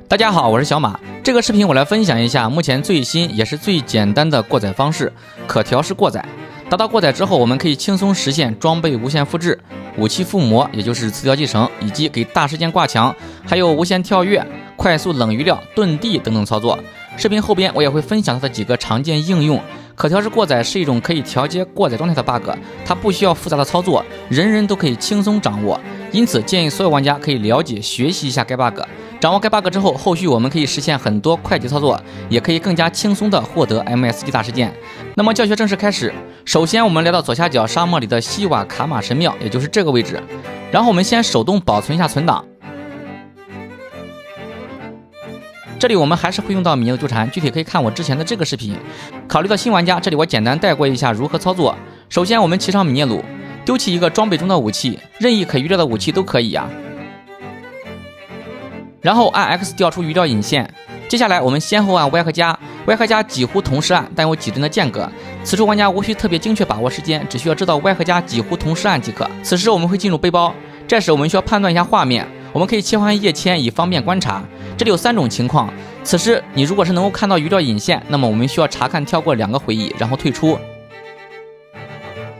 大家好，我是小馬。這個視頻我來分享一下目前最新也是最簡單的過載方式——可調式過載。达到過載之后，我们可以輕鬆實現裝備無限複製、武器附魔，也就是詞條繼承，以及給大事件掛牆，還有無限跳躍、快速冷餘料、遁地等等操作。視頻後邊我也會分享它的幾個常見應用。可調式過載是一種可以調節過載狀態的 bug， 它不需要複雜的操作，人人都可以輕鬆掌握。因此建議所有玩家可以了解學習一下該 bug。掌握該 bug 之後，後續我們可以實現很多快捷操作，也可以更加輕鬆地獲得 MSG 大事件。那麼教學正式開始，首先我們來到左下角沙漠裡的西瓦卡瑪神廟，也就是這個位置。然後我們先手動保存一下存檔。這裡我們還是會用到米涅魯糾纏，具體可以看我之前的這個視頻。考慮到新玩家，這裡我簡單帶過一下如何操作。首先我們騎上米涅魯，丟棄一個裝備中的武器，任意可余料的武器都可以呀。然後按 X 調出餘料引線。接下來我們先後按 Y 和加 ，Y 和加幾乎同時按，但有幾幀的間隔。此處玩家無需特別精確把握時間，只需要知道 Y 和加幾乎同時按即可。此時我們會進入背包，這時我們需要判斷一下畫面，我們可以切換頁籤以方便觀察。這裡有3種情況，此時你如果是能夠看到餘料引線，那麼我們需要查看跳過2個回憶，然後退出。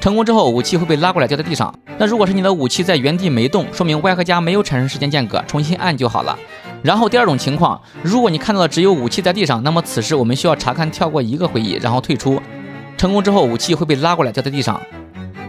成功之後，武器会被拉過來掉在地上。那如果是你的武器在原地沒動，說明 Y 和加沒有產生時間間隔，重新按就好了。然後第2種情況，如果你看到的只有武器在地上，那麼此時我們需要查看跳過1個回憶，然後退出。成功之後，武器會被拉過來掉在地上。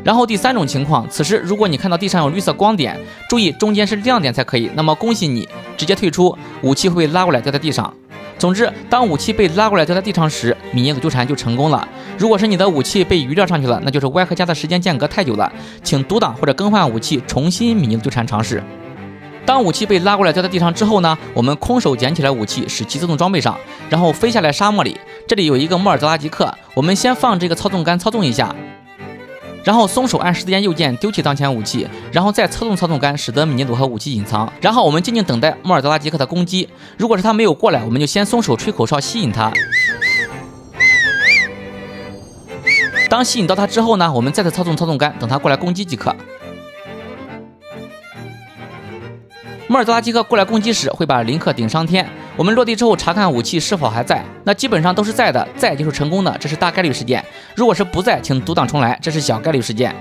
然後第3種情況，此時如果你看到地上有綠色光點，注意中間是亮點才可以，那麼恭喜你，直接退出，武器會被拉過来掉在地上。總之，當武器被拉過來掉在地上時，米涅魯糾纏就成功了。如果是你的武器被餘料上去了，那就是 Y 和加的時間間隔太久了，請讀檔或者更換武器，重新米涅魯糾纏嘗試。當武器被拉過來掉在地上之後呢，我們空手撿起來武器，使其自動裝備上，然後飛下來沙漠裡。這裡有一個莫爾德拉吉克，我們先放這個操縱桿操縱一下，然後鬆手按十字键右鍵丟棄當前武器，然後再操縱操縱桿，使得米涅魯和武器隱藏。然後我們靜靜等待莫尔德拉吉克的攻擊。如果是他沒有過來，我們就先鬆手吹口哨吸引他。當吸引到他之後呢，我們再次操縱操縱桿，等他過來攻擊即可。莫爾德拉吉克過來攻擊時，會把林克頂上天。我們落地之後查看武器是否還在，那基本上都是在的，在就是成功的，這是大概率事件。如果是不在，請讀檔重來，这是小概率事件。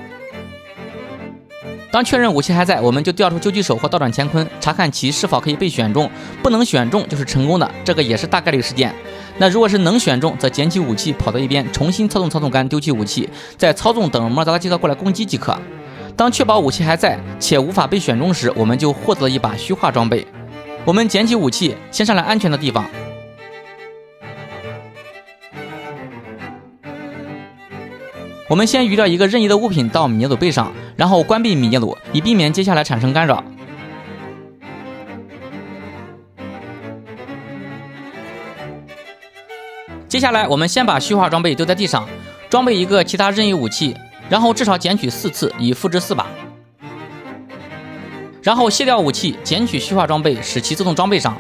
當確認武器還在，我們就調出狙擊手或倒轉乾坤，查看其是否可以被選中，不能選中就是成功的，這個也是大概率事件。那如果是能選中，則撿起武器跑到一邊，重新操縱操縱桿丟棄武器，再操縱等莫爾德拉吉克過來攻擊即可。當確保武器還在且無法被選中時，我們就獲得了一把虛化裝備。我們撿起武器，先上來安全的地方。我們先余掉一個任意的物品到米涅魯背上，然後關閉米涅魯，以避免接下來產生干擾。接下來我們先把虛化裝備丟在地上，裝備一個其他任意武器，然後至少撿取4次，以複製4把。然後卸掉武器，撿取虛化裝備，使其自動裝備上。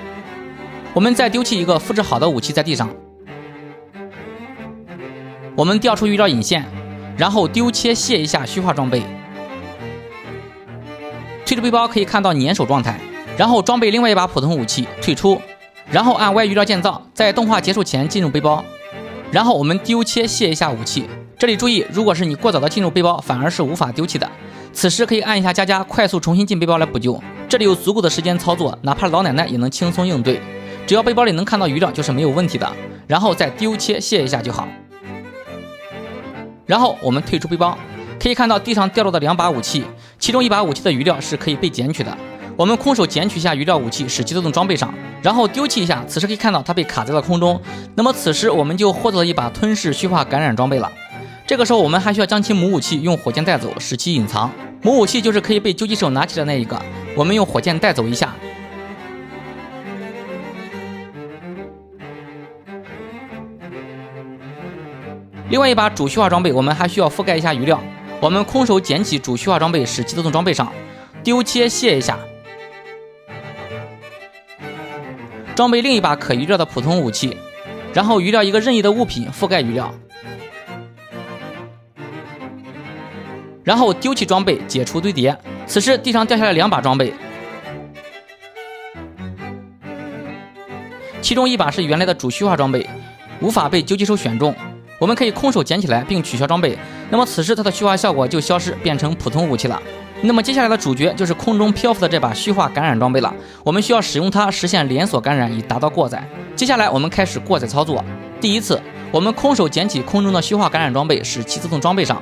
我們再丟棄一個複製好的武器在地上。我們調出餘料引線，然後丟切卸一下虛化裝備。退出背包可以看到粘手狀態，然後裝備另外一把普通武器，退出，然後按 Y 餘料建造，在動畫結束前進入背包。然後我們丟切卸一下武器。這裡注意，如果是你過早的進入背包，反而是無法丟棄的。此時可以按一下加，快速重新進背包來補救。這裡有足夠的時間操作，哪怕老奶奶也能輕鬆應對。只要背包裡能看到餘料就是沒有問題的，然後再丟切卸一下就好。然後我們退出背包，可以看到地上掉落的2把武器，其中1把武器的餘料是可以被撿取的。我們空手撿取一下余料武器，使其自動裝備上，然後丟棄一下。此時可以看到它被卡在了空中。那麼此時我們就獲得了一把吞噬虛化感染裝備了。這個時候我們還需要將其母武器用火箭帶走，使其隱藏。母武器就是可以被狙擊手拿起的那一個，我們用火箭帶走一下。另外一把主虛化裝備，我們還需要覆蓋一下餘料。我們空手撿起主虛化裝備，使其自動裝備上，丟切卸一下，裝備另一把可余料的普通武器，然後余料一個任意的物品覆蓋餘料。然後丟棄裝備，解除堆疊。此時地上掉下來2把裝備，其中一把是原来的主虛化装備，无法被究极手选中。我们可以空手捡起来并取消装備，那麼此时它的虛化效果就消失，变成普通武器了。那麼接下來的主角就是空中漂浮的這把虛化感染裝備了，我們需要使用它實現連鎖感染以達到過載。接下來我們開始過載操作。第一次，我們空手撿起空中的虛化感染裝備，使其自動裝備上，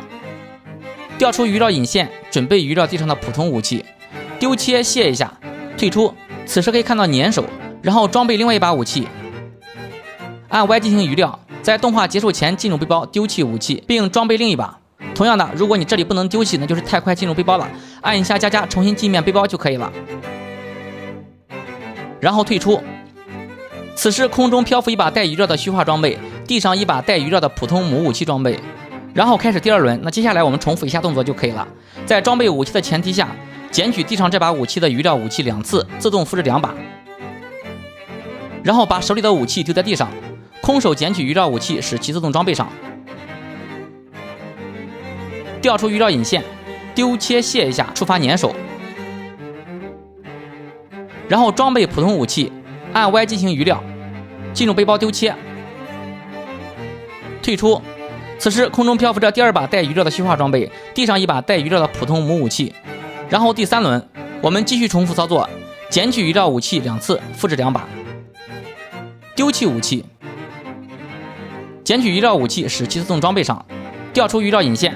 調出魚鰾引線，準備魚鰾地上的普通武器，丟切卸一下，退出。此時可以看到粘手，然後裝備另外一把武器，按 Y 進行魚鰾，在動畫結束前進入背包丟棄武器，並裝備另一把。同樣的，如果你這裡不能丟棄，那就是太快進入背包了，按一下加加重新進面背包就可以了。然後退出。此时空中漂浮一把帶魚鰾的虛化裝備，地上一把帶魚鰾的普通母武器裝備。然後開始第二輪，那接下來我們重複以下動作就可以了。在裝備武器的前提下，撿取地上這把武器的魚鰾武器2次，自動複製2把。然後把手裡的武器丟在地上，空手撿取魚鰾武器，使其自動裝備上。調出魚鰾引線，丟切卸一下，觸發粘手，然後裝備普通武器，按 Y 進行魚鰾，進入背包丟切，退出。此時空中漂浮着第二把帶魚鰾的虛化裝備，地上一把帶魚鰾的普通母武器。然後第三輪，我們繼續重複操作，撿取魚鰾武器2次，複製2把，丟棄武器，撿取魚鰾武器，使其自動裝備上，調出魚鰾引線。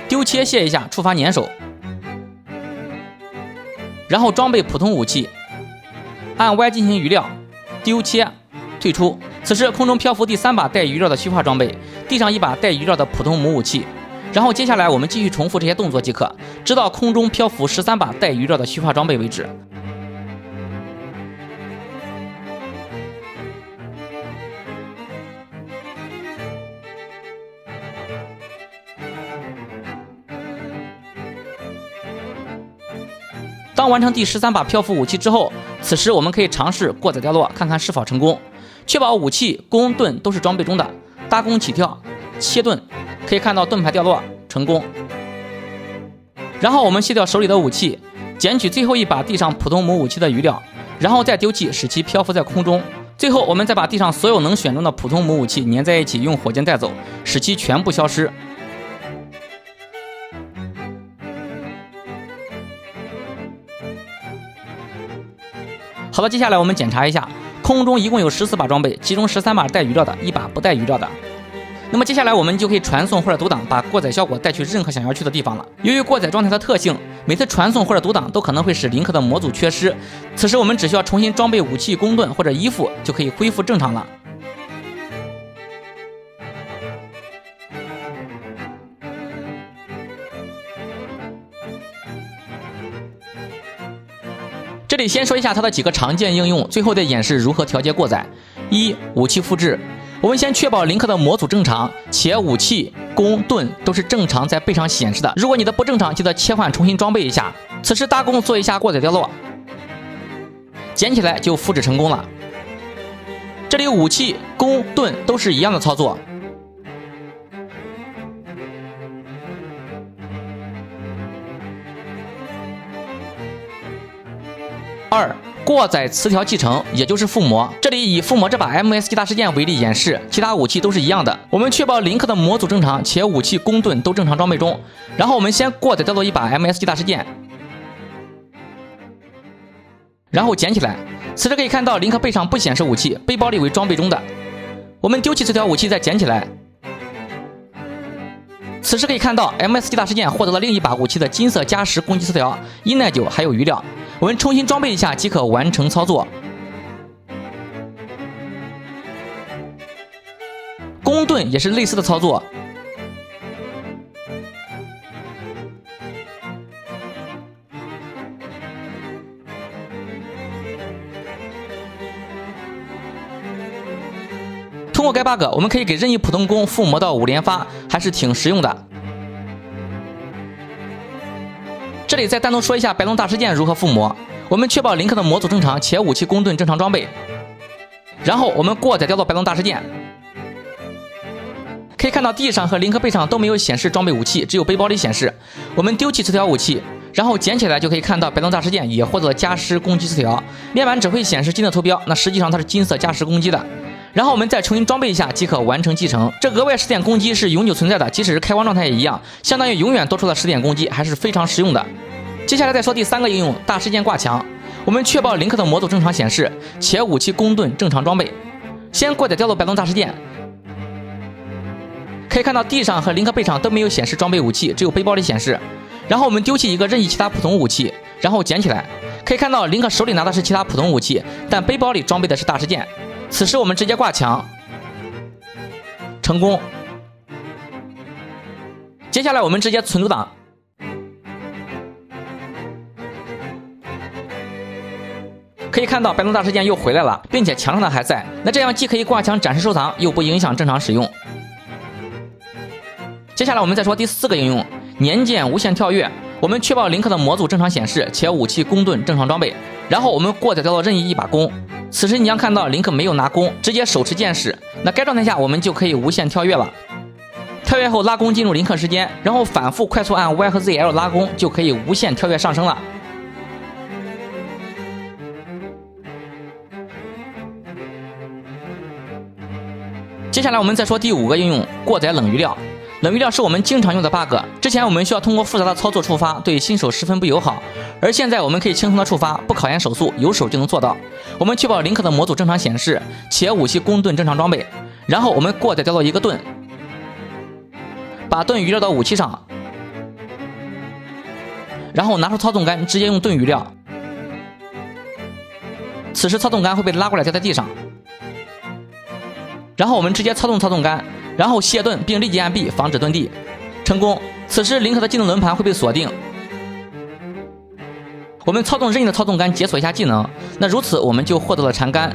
丟切卸一下，觸發粘手，然後裝備普通武器，按 Y 進行魚鰾，丟切，退出。此時空中漂浮第3把帶魚鰾的虛化裝備，地上一把帶魚鰾的普通母武器。然後接下來我們繼續重複這些動作即可，直到空中漂浮13把帶魚鰾的虛化裝備為止。當完成第13把漂浮武器之後，此時我們可以嘗試過載掉落，看看是否成功。確保武器、弓、盾都是裝備中的，搭弓起跳，切盾，可以看到盾牌掉落成功。然後我們卸掉手裡的武器，撿取最後一把地上普通母武器的魚鰾，然後再丟棄，使其漂浮在空中。最後我們再把地上所有能選中的普通母武器粘在一起，用火箭帶走，使其全部消失。好了，接下來我們檢查一下，空中一共有14把裝備，其中13把帶魚鰾的，1把不帶魚鰾的。那麼接下來我們就可以傳送或者讀檔，把過載效果帶去任何想要去的地方了。由於過載狀態的特性，每次傳送或者讀檔都可能會使林克的模組缺失，此時我們只需要重新裝備武器、弓盾或者衣服，就可以恢復正常了。這裡先說一下它的幾個常見應用，最後再演示如何調節過載。1、武器複製。我們先確保林克的模組正常，且武器、弓、盾都是正常在背上顯示的。如果你的不正常，記得切換重新裝備一下。此時搭弓做一下過載掉落，撿起來就複製成功了。這裡武器、弓、盾都是一樣的操作。2、過載詞條繼承，也就是附魔。這裡以附魔這把 MSG 大事件為例演示，其他武器都是一樣的。我們確保林克的模組正常，且武器、弓、盾都正常裝備中。然後我們先過載掉落一把 MSG 大事件，然後撿起來。此时可以看到林克背上不顯示武器，背包裡為裝備中的。我們丟棄這條武器再撿起來。此時可以看到 MSG 大事件獲得了另一把武器的金色加10攻擊詞條、伊奈9還有魚鰾。我們重新裝備一下即可完成操作。弓盾也是類似的操作。通過該 bug， 我們可以給任意普通弓附魔到5連發，還是挺實用的。這裡再單獨說一下白龍大事件如何附魔。我們確保林克的模組正常，且武器、弓、盾正常裝備。然後我們過載掉落白龍大事件。可以看到地上和林克背上都沒有顯示裝備武器，只有背包裡顯示。我們丟棄這條武器，然後撿起來就可以看到白洞大事件也获得了加时攻击词条，面板只会显示金色图标，那實際上它是金色加時攻擊的。然後我們再重新裝備一下即可完成繼承。這額外10點攻擊是永久存在的，即使是開荒狀態也一樣，相當於永遠多出了10點攻擊，還是非常實用的。接下來再說第3個應用，大事件掛牆。我們確保林克的模組正常顯示，且武器弓盾正常裝備。先过载掉落白洞大事件，可以看到地上和林克背上都沒有顯示裝備武器，只有背包裡顯示。然後我們丟棄一個任意其他普通武器，然後撿起來，可以看到林克手裡拿的是其他普通武器，但背包裡裝備的是大事件。此時我們直接掛牆，成功。接下來我們直接存讀檔，可以看到白洞大事件又回來了，并且墙上的還在。那這樣既可以掛牆展示收藏，又不影響正常使用。接下來我們再說第4個应用，年鑑無限跳躍。我們確保林克的模組正常顯示，且武器弓盾正常裝備。然後我們过載掉落任意一把弓，此時你將看到林克沒有拿弓，直接手持劍士。那該狀態下我們就可以無限跳躍了。跳躍後拉弓進入林克時間，然後反復快速按 Y 和 ZL 拉弓，就可以無限跳躍上升了。接下來我們再說第5個應用，過載冷餘料。冷餘料是我們經常用的 bug， 之前我們需要通過複雜的操作觸發，對新手十分不友好，而現在我們可以輕鬆的觸發，不考驗手速，有手就能做到。我們確保林克的模組正常顯示，且武器弓盾正常裝備，然後我們过載掉落一個盾，把盾余料到武器上，然後拿出操縱桿直接用盾余料，此时操縱桿會被拉過來掉在地上，然後我們直接操縱操縱桿，然後卸盾並立即按 B 防止遁地，成功。此時林克的技能輪盤會被鎖定，我們操縱任意的操縱桿解鎖一下技能，那如此我們就獲得了纏桿。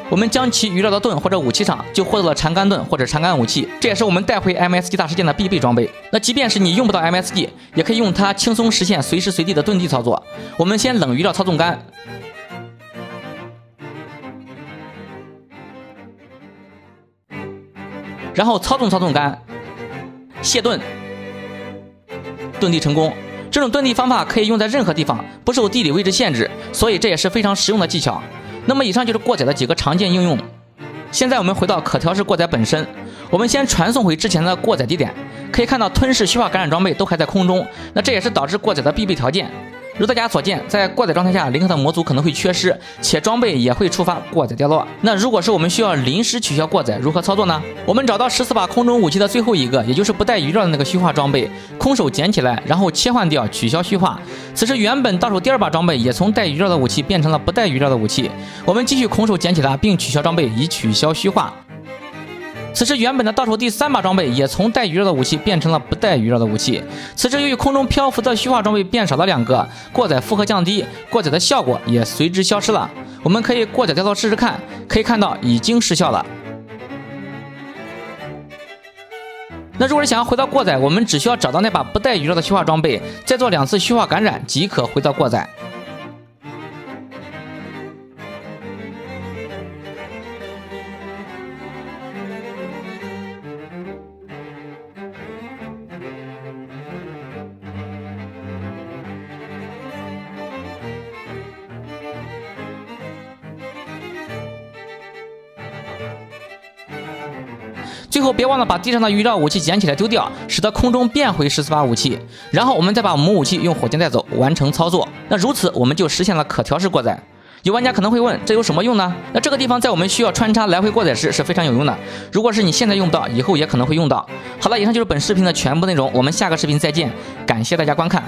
我們將其余料到盾或者武器上，就獲得了纏桿盾或者缠桿武器，這也是我們帶回 MSG 大事件的必備裝備。那即便是你用不到 MSG， 也可以用它輕鬆實現隨時隨地的遁地操作。我們先冷餘料操縱桿，然後操縱操縱桿，卸盾，遁地成功。這種遁地方法可以用在任何地方，不受地理位置限制，所以這也是非常實用的技巧。那麼以上就是过載的幾個常見應用。現在我們回到可調式過載本身，我們先傳送回之前的過載地點，可以看到吞噬虛化感染裝備都還在空中，那這也是導致過載的必備條件。如大家所見，在過載狀態下，林克的模組可能會缺失，且裝備也會觸發過載掉落。那如果是我們需要臨時取消過載，如何操作呢？我們找到14把空中武器的最後一個，也就是不帶餘料的那個虛化裝備，空手撿起來，然後切換掉取消虛化。此時原本到手第2把裝備也從帶餘料的武器變成了不帶餘料的武器，我們繼續空手撿起它，並取消裝備以取消虛化。此時原本的到手第3把裝備也從帶餘料的武器变成了不带余料的武器。此时由於空中漂浮的虛化裝備變少了2個，過載負荷降低，過載的效果也隨之消失了。我們可以過載掉落試試看，可以看到已經失效了。那如果是想要回到過載，我們只需要找到那把不帶餘料的虛化裝備，再做2次虛化感染即可回到過載。最後別忘了把地上的餘料武器撿起來丟掉，使得空中變回14把武器，然後我們再把母武器用火箭帶走，完成操作。那如此我們就實現了可調式過載。有玩家可能會問，這有什麼用呢？那這個地方在我們需要穿插來回過載時是非常有用的，如果是你現在用不到，以後也可能會用到。好了，以上就是本視頻的全部內容，我們下個視頻再見，感謝大家觀看。